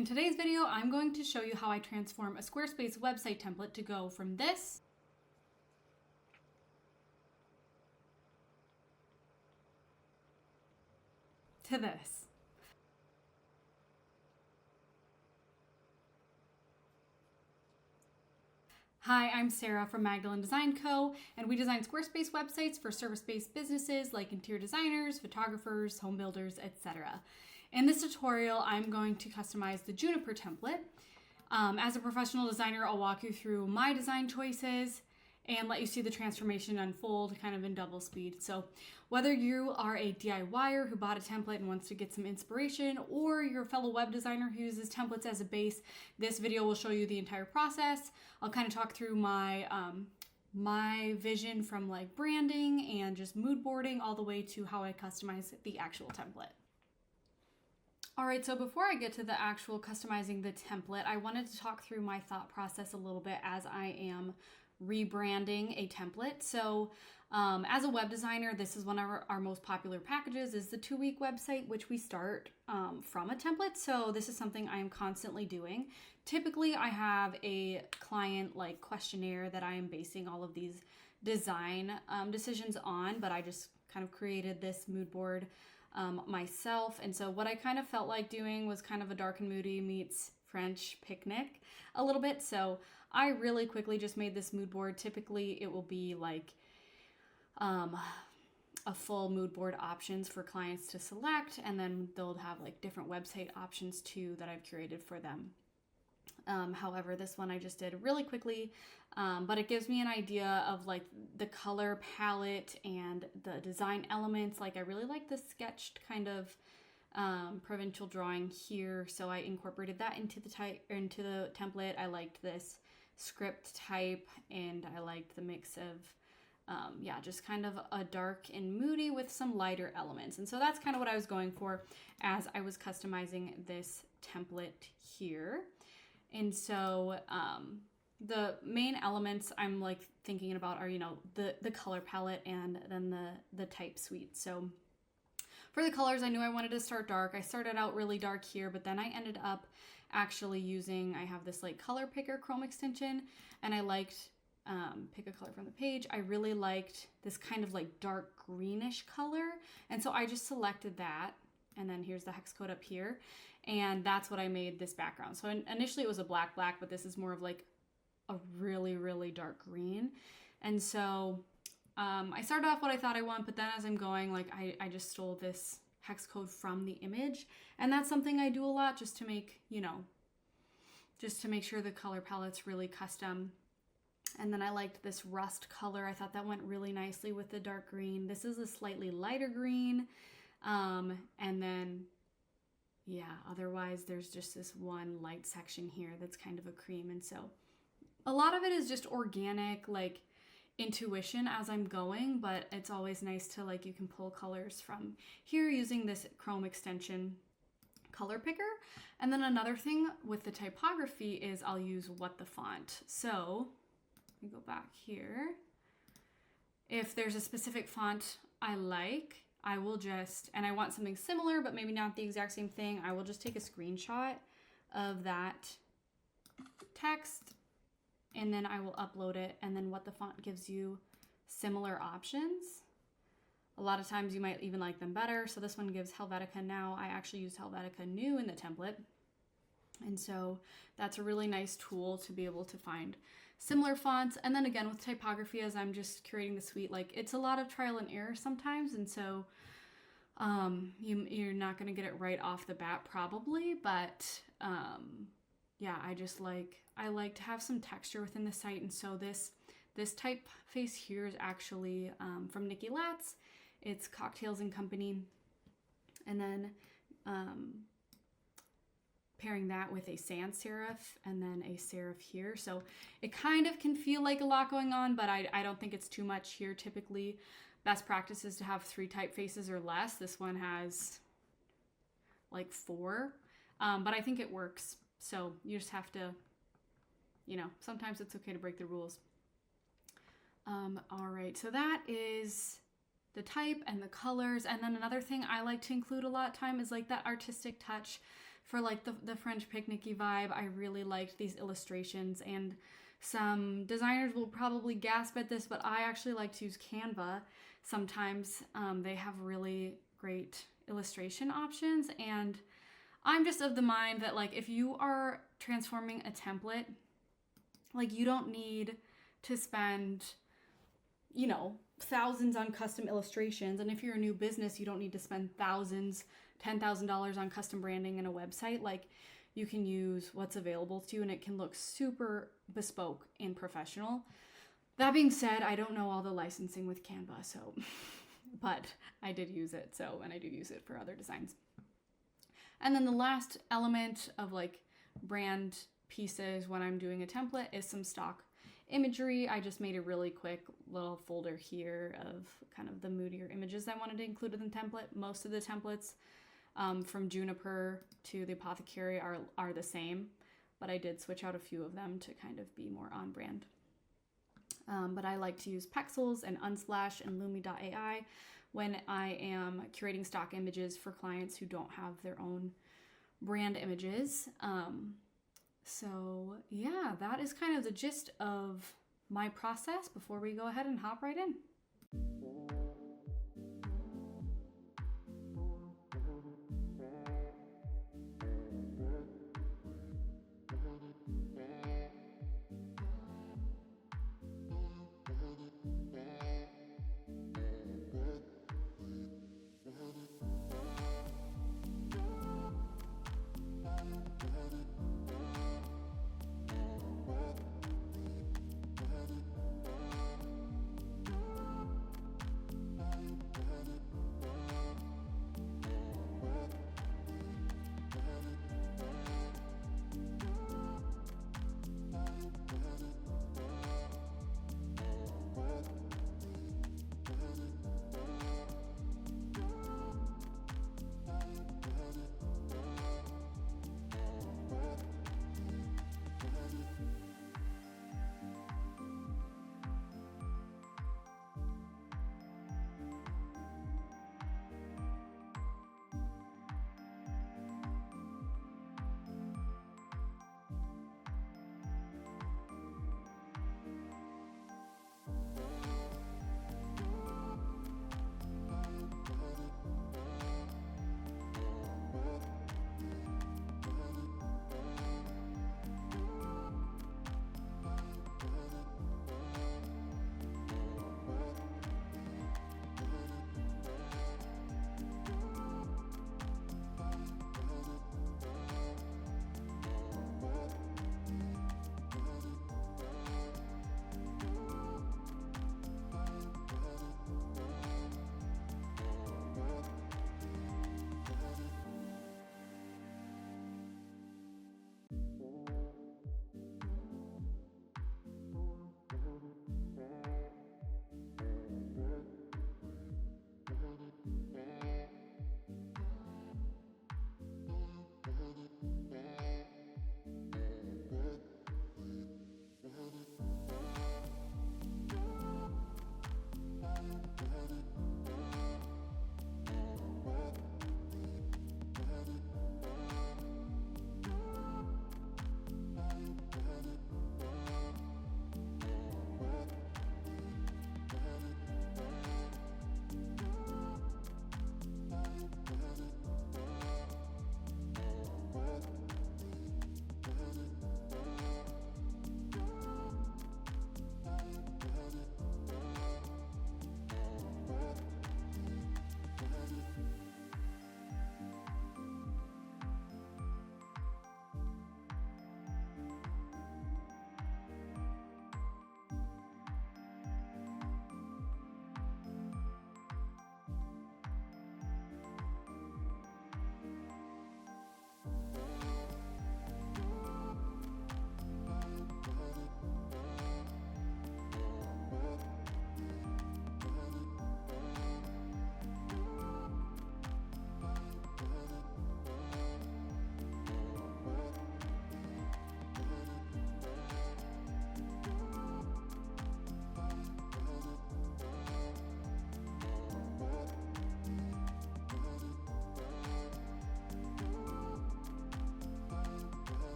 In today's video, I'm going to show you how I transform a Squarespace website template to go from this to this. Hi, I'm Sarah from Magdalene Design Co., and we design Squarespace websites for service-based businesses like interior designers, photographers, home builders, etc. In this tutorial, I'm going to customize the Juniper template. As a professional designer, I'll walk you through my design choices and let you see the transformation unfold kind of in double speed. So whether you are a DIYer who bought a template and wants to get some inspiration, or you're a fellow web designer who uses templates as a base, this video will show you the entire process. I'll kind of talk through my my vision from like branding and just mood boarding all the way to how I customize the actual template. All right, so before I get to the actual customizing the template, I wanted to talk through my thought process a little bit as I am rebranding a template. So as a web designer, this is one of our most popular packages is the 2-week website, which we start from a template. So this is something I am constantly doing. Typically, I have a client like questionnaire that I am basing all of these design decisions on, but I just kind of created this mood board myself. And so what I kind of felt like doing was kind of a dark and moody meets French picnic a little bit. So I really quickly just made this mood board. Typically it will be like a full mood board options for clients to select, and then they'll have like different website options too that I've curated for them. However, this one I just did really quickly, but it gives me an idea of like the color palette and the design elements. Like I really like the sketched kind of provincial drawing here, so I incorporated that into the template. I liked this script type, and I liked the mix of just kind of a dark and moody with some lighter elements. And so that's kind of what I was going for as I was customizing this template here. And so the main elements I'm like thinking about are, the color palette and then the type suite. So for the colors, I knew I wanted to start dark. I started out really dark here, but then I ended up actually I have this like color picker Chrome extension, and I liked pick a color from the page. I really liked this kind of like dark greenish color. And so I just selected that. And then here's the hex code up here. And that's what I made this background. So initially it was a black, but this is more of like a really, really dark green. And so I started off what I thought I want, but then as I'm going, like I just stole this hex code from the image. And that's something I do a lot just to make, just to make sure the color palette's really custom. And then I liked this rust color. I thought that went really nicely with the dark green. This is a slightly lighter green. And then, otherwise there's just this one light section here that's kind of a cream. And so a lot of it is just organic, like intuition as I'm going, but it's always nice to like, you can pull colors from here using this Chrome extension color picker. And then another thing with the typography is I'll use what the font. So let me go back here. If there's a specific font I like, I will and I want something similar, but maybe not the exact same thing, I will just take a screenshot of that text, and then I will upload it, and then what the font gives you similar options. A lot of times you might even like them better. So this one gives Helvetica Now. I actually use Helvetica New in the template. And so that's a really nice tool to be able to find similar fonts. And then again, with typography, as I'm just curating the suite, like it's a lot of trial and error sometimes. And so you're not going to get it right off the bat probably, but I like to have some texture within the site. And so this typeface here is actually from Nikki Latz. It's Cocktails and Company. And then pairing that with a sans serif and then a serif here. So it kind of can feel like a lot going on, but I don't think it's too much here. Typically, best practice is to have 3 typefaces or less. This one has like 4, but I think it works. So you just have to, sometimes it's okay to break the rules. All right, so that is the type and the colors. And then another thing I like to include a lot of time is like that artistic touch for like the French picnicky vibe, I really liked these illustrations, and some designers will probably gasp at this, but I actually like to use Canva sometimes. They have really great illustration options, and I'm just of the mind that like if you are transforming a template, like you don't need to spend, you know, thousands on custom illustrations. And if you're a new business, you don't need to spend thousands, $10,000 on custom branding and a website. Like you can use what's available to you and it can look super bespoke and professional. That being said, I don't know all the licensing with Canva, so, but I did use it. So, and I do use it for other designs. And then the last element of like brand pieces when I'm doing a template is some stock imagery. I just made a really quick little folder here of kind of the moodier images I wanted to include in the template. Most of the templates from Juniper to the Apothecary are the same, but I did switch out a few of them to kind of be more on brand. But I like to use Pexels and Unsplash and Lumi.ai when I am curating stock images for clients who don't have their own brand images. So yeah, that is kind of the gist of my process before we go ahead and hop right in.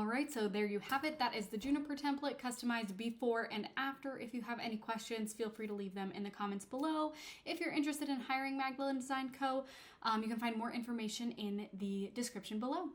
right, so there you have it. That is the Juniper template customized before and after. If you have any questions, feel free to leave them in the comments below. If you're interested in hiring Magdalene Design Co., you can find more information in the description below.